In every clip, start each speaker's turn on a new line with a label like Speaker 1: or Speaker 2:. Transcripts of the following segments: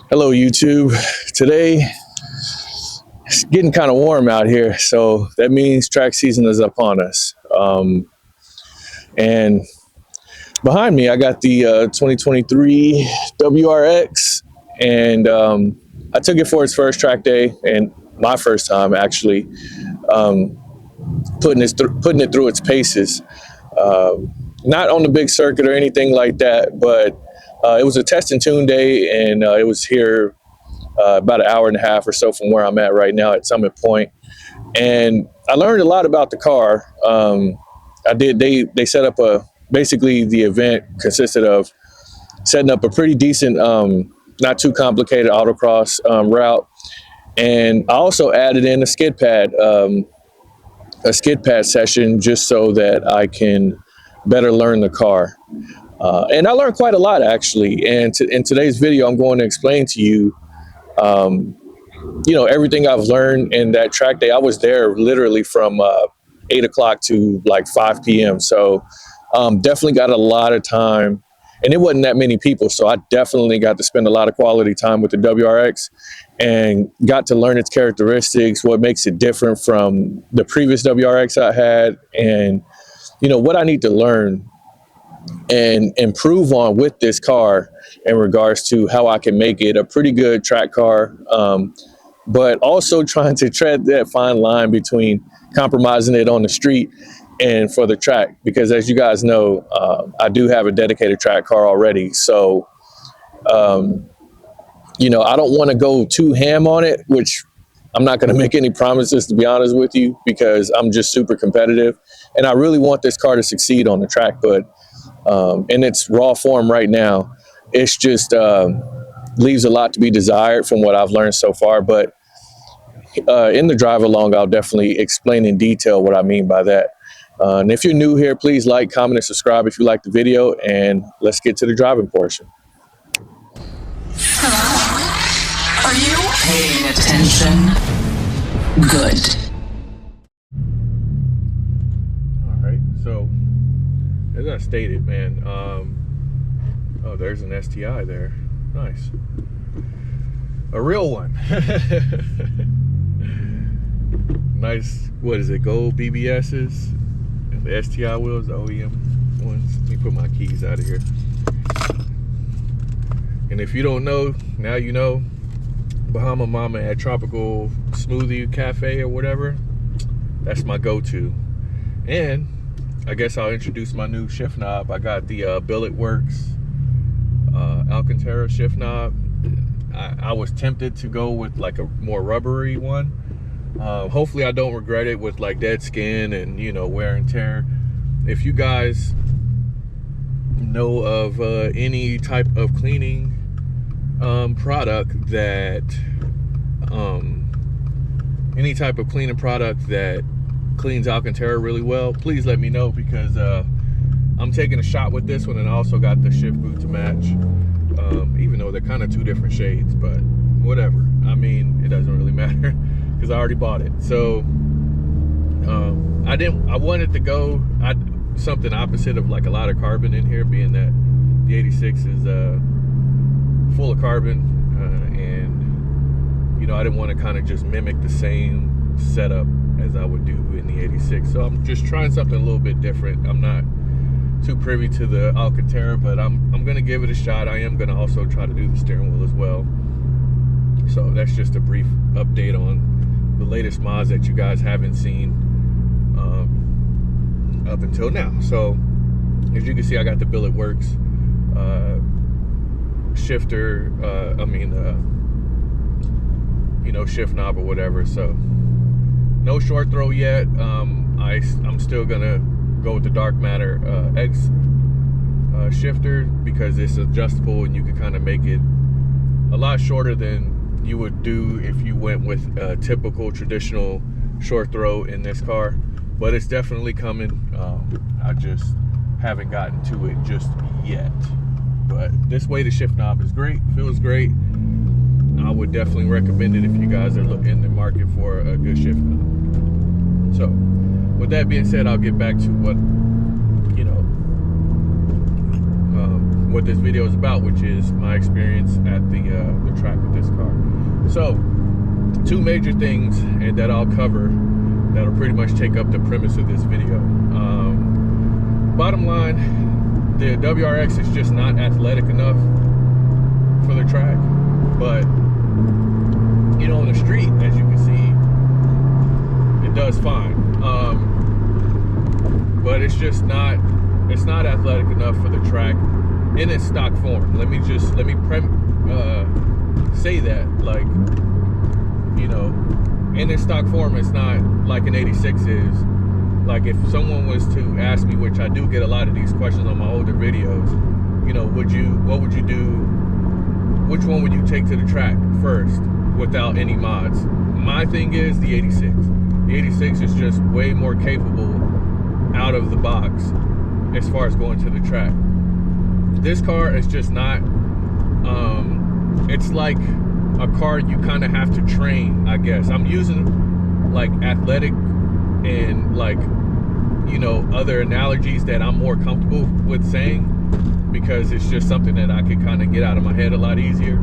Speaker 1: Hello YouTube. Today it's getting kind of warm out here, so that means track season is upon us. And behind me I got the 2023 WRX, and I took it for its first track day and my first time actually putting it through its paces. Not on the big circuit or anything like that, but it was a test and tune day, and it was here about an hour and a half or so from where I'm at right now at Summit Point. And I learned a lot about the car. They set up basically the event consisted of setting up a pretty decent, not too complicated autocross route. And I also added in a skid pad session just so that I can better learn the car. And I learned quite a lot actually. And in today's video, I'm going to explain to you, everything I've learned in that track day. I was there literally from 8 o'clock to like 5 p.m. So definitely got a lot of time, and it wasn't that many people. So I definitely got to spend a lot of quality time with the WRX and got to learn its characteristics, what makes it different from the previous WRX I had, and what I need to learn and improve on with this car in regards to how I can make it a pretty good track car, but also trying to tread that fine line between compromising it on the street and for the track, because as you guys know, I do have a dedicated track car already. So I don't want to go too ham on it, which I'm not going to make any promises, to be honest with you, because I'm just super competitive and I really want this car to succeed on the track. But in its raw form right now, it's just leaves a lot to be desired from what I've learned so far. But in the drive along, I'll definitely explain in detail what I mean by that. And if you're new here, please like, comment, and subscribe if you like the video, and let's get to the driving portion.
Speaker 2: Hello? Are you paying attention? Good.
Speaker 1: All right, so as I stated, man, oh, there's an STI there. Nice. A real one. Nice, what is it, gold BBSs, and the STI wheels, the OEM ones. Let me put my keys out of here. And if you don't know, now you know. Bahama Mama at Tropical Smoothie Cafe or whatever, that's my go-to. And I guess I'll introduce my new shift knob. I got the Billet Works Alcantara shift knob. I was tempted to go with like a more rubbery one. Hopefully I don't regret it with like dead skin and wear and tear. If you guys know of any type of cleaning product that cleans Alcantara really well, please let me know, because I'm taking a shot with this one, and I also got the shift boot to match, even though they're kind of two different shades, but whatever. I mean, it doesn't really matter because I already bought it. So I wanted to go something opposite of like a lot of carbon in here, being that the 86 is full of carbon, and I didn't want to kind of just mimic the same setup as I would do in the 86. So I'm just trying something a little bit different. I'm not too privy to the Alcantara, but I'm gonna give it a shot. I am gonna also try to do the steering wheel as well. So that's just a brief update on the latest mods that you guys haven't seen up until now. So as you can see, I got the Billet Works shifter, shift knob or whatever. So no short throw yet. I'm still gonna go with the Dark Matter X shifter, because it's adjustable and you can kind of make it a lot shorter than you would do if you went with a typical traditional short throw in this car. But it's definitely coming. I just haven't gotten to it just yet. But this weighted shift knob is great, feels great. I would definitely recommend it if you guys are looking in the market for a good shift knob. So with that being said, I'll get back to what this video is about, which is my experience at the track. So, two major things and that I'll cover that'll pretty much take up the premise of this video. Bottom line, the WRX is just not athletic enough for the track, but you know, on the street, as you can see, it does fine. But it's just not, it's not athletic enough for the track in its stock form. Let me say that, like, you know, in its stock form, it's not like an 86 is. Like, if someone was to ask me, which I do get a lot of these questions on my older videos, you know, what would you do? Which one would you take to the track first without any mods? My thing is the 86. The 86 is just way more capable out of the box as far as going to the track. This car is just not, it's like a car you kind of have to train, I guess. I'm using like athletic and like, you know, other analogies that I'm more comfortable with saying, because it's just something that I could kind of get out of my head a lot easier.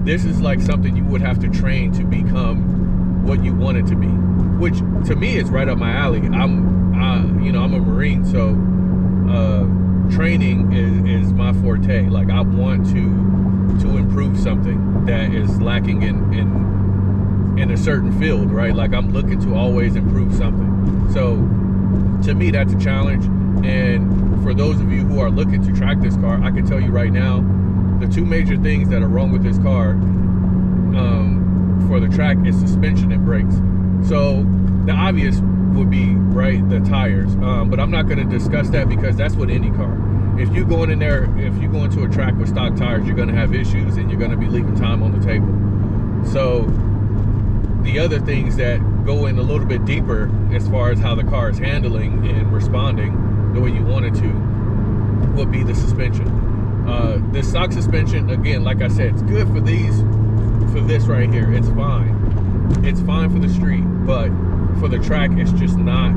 Speaker 1: This is like something you would have to train to become what you want it to be, which to me is right up my alley. You know, I'm a Marine, so training is my forte. Like, I want to improve something that is lacking in a certain field, right? Like, I'm looking to always improve something. So to me, that's a challenge. And for those of you who are looking to track this car, I can tell you right now, the two major things that are wrong with this car for the track is suspension and brakes. So the obvious would be, right, the tires. But I'm not going to discuss that, because that's with any car. If you go into a track with stock tires, you're going to have issues and you're going to be leaving time on the table. So the other things that go in a little bit deeper as far as how the car is handling and responding the way you want it to would be the suspension. The stock suspension, again, like I said, it's good for this right here. It's fine. It's fine for the street, but for the track, it's just not.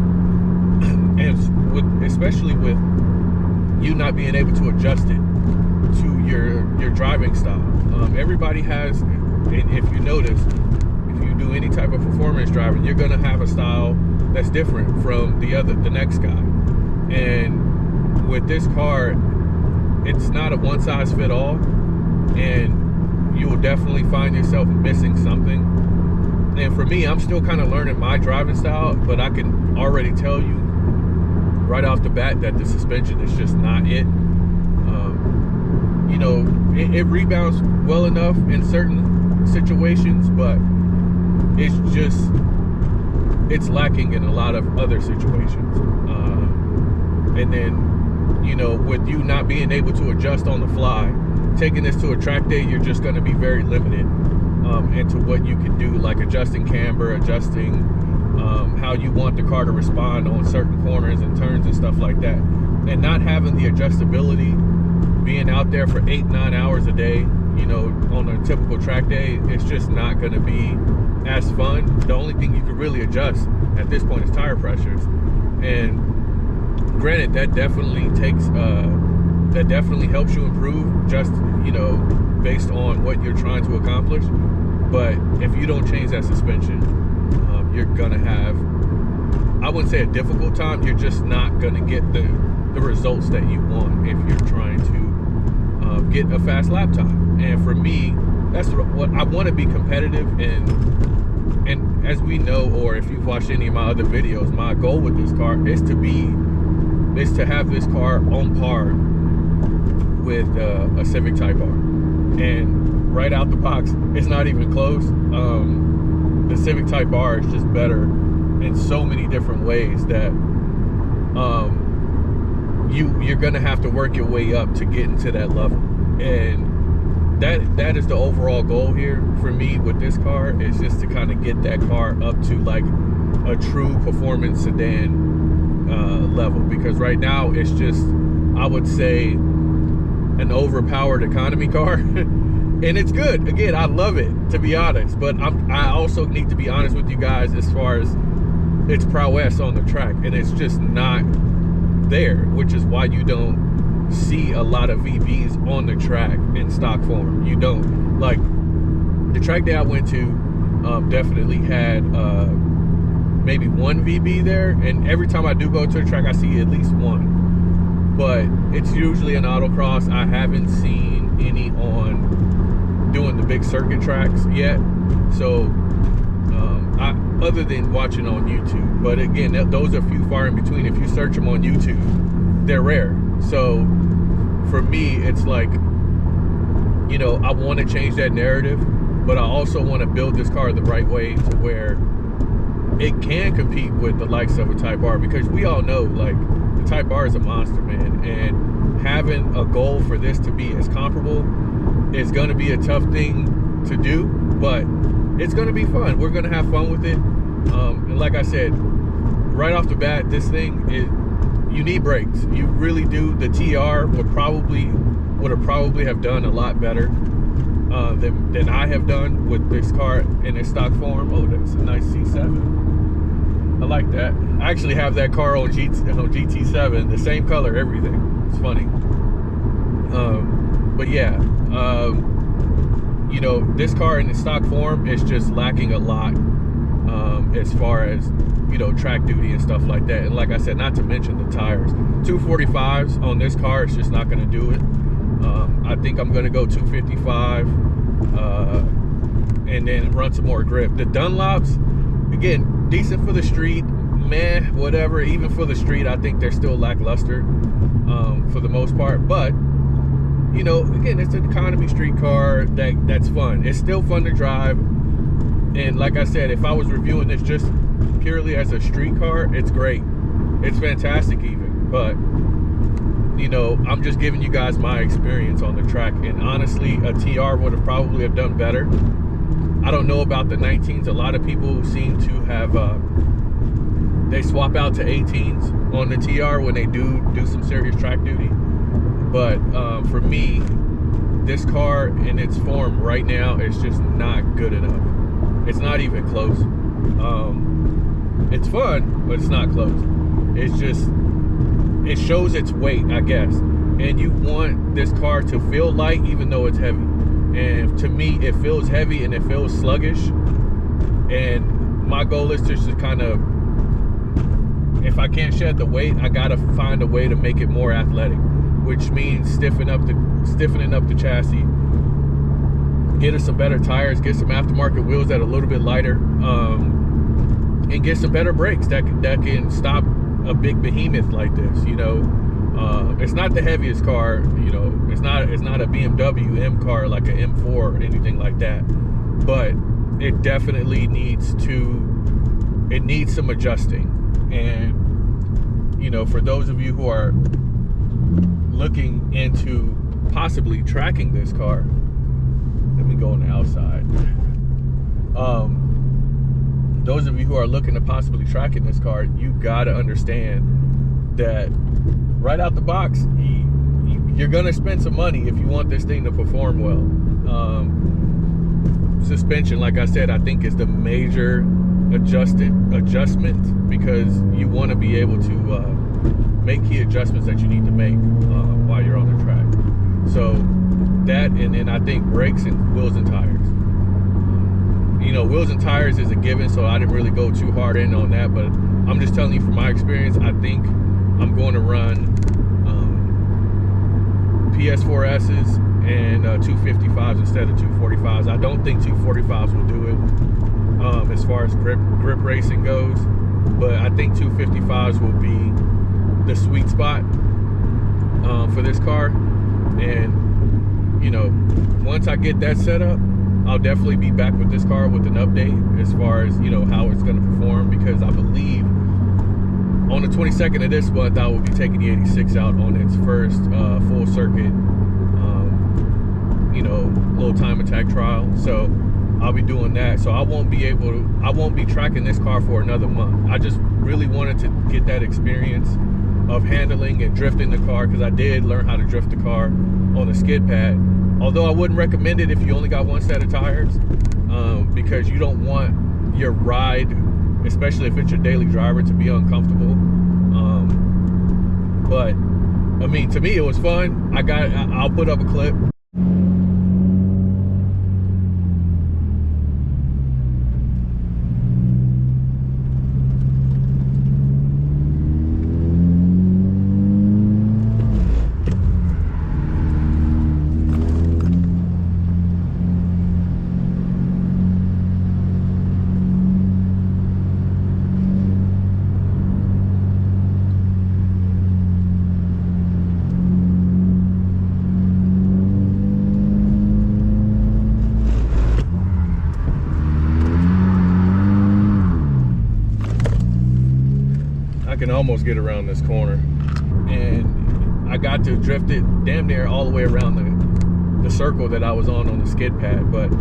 Speaker 1: And especially with you not being able to adjust it to your driving style. Everybody has, and if you notice, if you do any type of performance driving, you're gonna have a style that's different from the next guy. And with this car, it's not a one size fit all, and you will definitely find yourself missing something. And for me, I'm still kind of learning my driving style, but I can already tell you right off the bat that the suspension is just not it. You know, it rebounds well enough in certain situations, but it's lacking in a lot of other situations. And then, you know, with you not being able to adjust on the fly, taking this to a track day, you're just going to be very limited into what you can do, like adjusting camber, adjusting how you want the car to respond on certain corners and turns and stuff like that. And not having the adjustability, being out there for 8-9 hours a day, you know, on a typical track day, it's just not going to be as fun. The only thing you can really adjust at this point is tire pressures. And granted, that definitely helps you improve, just, you know, based on what you're trying to accomplish. But if you don't change that suspension, you're gonna have, I wouldn't say a difficult time, you're just not gonna get the results that you want if you're trying to get a fast lap time. And for me, that's what I want to be competitive. And as we know, or if you've watched any of my other videos, my goal with this car is to have this car on par with a Civic Type R. And right out the box, it's not even close. The Civic Type R is just better in so many different ways that you're gonna have to work your way up to get into that level. And that is the overall goal here for me with this car, is just to kind of get that car up to like a true performance sedan level. Because right now it's just, I would say, an overpowered economy car. And it's good. Again, I love it, to be honest. But I also need to be honest with you guys as far as its prowess on the track. And it's just not there, which is why you don't see a lot of VBs on the track in stock form. You don't. Like, the track day I went to definitely had maybe one VB there, and every time I do go to the track, I see at least one. But it's usually an autocross. I haven't seen any on doing the big circuit tracks yet. So other than watching on YouTube, but again, those are few far in between. If you search them on YouTube, they're rare. So for me, it's like, you know, I want to change that narrative, but I also want to build this car the right way to where it can compete with the likes of a Type R, because we all know, like, the Type R is a monster, man, and having a goal for this to be as comparable is going to be a tough thing to do, but it's going to be fun. We're going to have fun with it. And like I said, right off the bat, this thing is, you need brakes. You really do. The TR would have probably have done a lot better than I have done with this car in its stock form. Oh, that's a nice C7. I like that. I actually have that car on GT7, the same color, everything. It's funny. But yeah, you know, this car in its stock form is just lacking a lot as far as, you know, track duty and stuff like that. And like I said, not to mention the tires. 245s on this car is just not going to do it. I think I'm going to go 255 and then run some more grip. The Dunlops, again, decent for the street, man, whatever. Even for the street, I think they're still lackluster for the most part. But, you know, again, it's an economy street car that's fun. It's still fun to drive. And like I said, if I was reviewing this just purely as a street car, it's great. It's fantastic even. But, you know, I'm just giving you guys my experience on the track. And honestly, a TR would have probably have done better. I don't know about the 19s. A lot of people seem to have, they swap out to 18s on the TR when they do some serious track duty. But for me, this car in its form right now is just not good enough. It's not even close. It's fun, but it's not close. It's just, it shows its weight, I guess. And you want this car to feel light even though it's heavy. And to me, it feels heavy and it feels sluggish. And my goal is to just kind of, if I can't shed the weight, I gotta find a way to make it more athletic, which means stiffening up the chassis, get us some better tires, get some aftermarket wheels that are a little bit lighter, and get some better brakes that can stop a big behemoth like this. You know, it's not the heaviest car. You know, it's not a BMW M car like an M4 or anything like that. But it definitely needs some adjusting. And you know, for those of you who are looking into possibly tracking this car, let me go on the outside. Those of you who are looking to possibly tracking this car, you gotta understand that right out the box, you're gonna spend some money if you want this thing to perform well. Suspension, like I said, I think is the major adjustment, because you want to be able to make key adjustments that you need to make while you're on the track. So that, and then I think brakes and wheels and tires. You know, wheels and tires is a given, so I didn't really go too hard in on that, but I'm just telling you from my experience, I think I'm going to run PS4S's and 255s instead of 245s. I don't think 245s will do it as far as grip racing goes, but I think 255s will be the sweet spot for this car. And you know, once I get that set up, I'll definitely be back with this car with an update as far as, you know, how it's going to perform, because I believe on the 22nd of this month I will be taking the 86 out on its first full circuit you know, little time attack trial. So I'll be doing that. So I won't be tracking this car for another month. I just really wanted to get that experience of handling and drifting the car, because I did learn how to drift the car on the skid pad. Although I wouldn't recommend it if you only got one set of tires, because you don't want your ride, especially if it's your daily driver, to be uncomfortable. But I mean, to me it was fun. I'll put up a clip. almost get around this corner. And I got to drift it damn near all the way around the circle that I was on the skid pad. But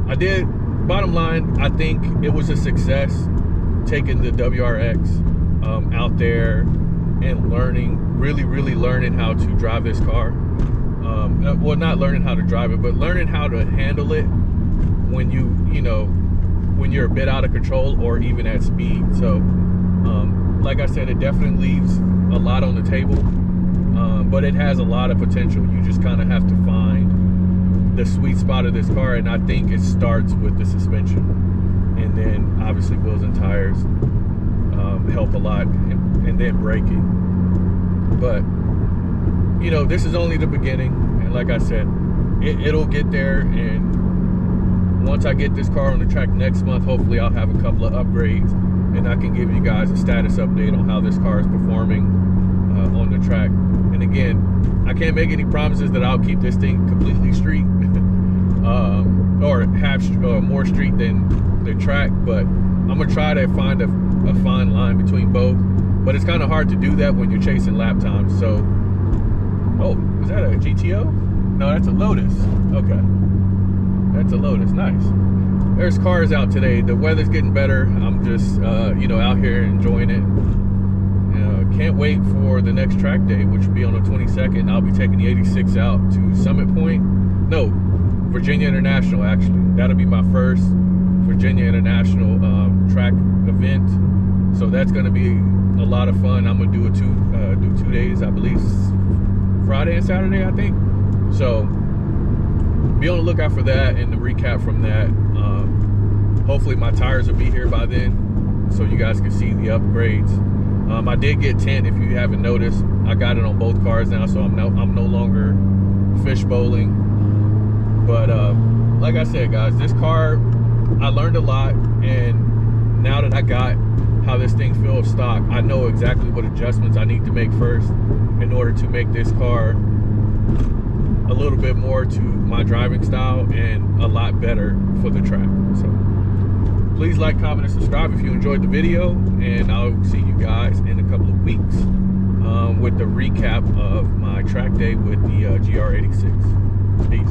Speaker 1: I did. Bottom line, I think it was a success taking the WRX out there and really learning how to drive this car. Well, not learning how to drive it, but learning how to handle it when when you're a bit out of control or even at speed. So like I said, it definitely leaves a lot on the table, but it has a lot of potential. You just kind of have to find the sweet spot of this car, and I think it starts with the suspension, and then obviously wheels and tires help a lot, and then braking. But this is only the beginning, and like I said, it'll get there. And once I get this car on the track next month, hopefully I'll have a couple of upgrades, and I can give you guys a status update on how this car is performing on the track. And again, I can't make any promises that I'll keep this thing completely street or have more street than the track, but I'm gonna try to find a fine line between both. But it's kind of hard to do that when you're chasing lap times. So, oh, is that a GTO? No, that's a Lotus. Okay, that's a Lotus. Nice. There's cars out today. The weather's getting better. I'm just out here enjoying it. Can't wait for the next track day, which will be on the 22nd. I'll be taking the 86 out to Summit Point. No, Virginia International, actually. That'll be my first Virginia International track event. So that's going to be a lot of fun. I'm going to do 2 days, I believe, Friday and Saturday, I think. So be on the lookout for that and the recap from that. Hopefully my tires will be here by then, so you guys can see the upgrades. I did get tint, if you haven't noticed. I got it on both cars now, so I'm no longer fish bowling. But like I said, guys, this car, I learned a lot, and now that I got how this thing feels stock, I know exactly what adjustments I need to make first in order to make this car a little bit more to my driving style and a lot better for the track. So please like, comment, and subscribe if you enjoyed the video, and I'll see you guys in a couple of weeks with the recap of my track day with the GR86. Peace.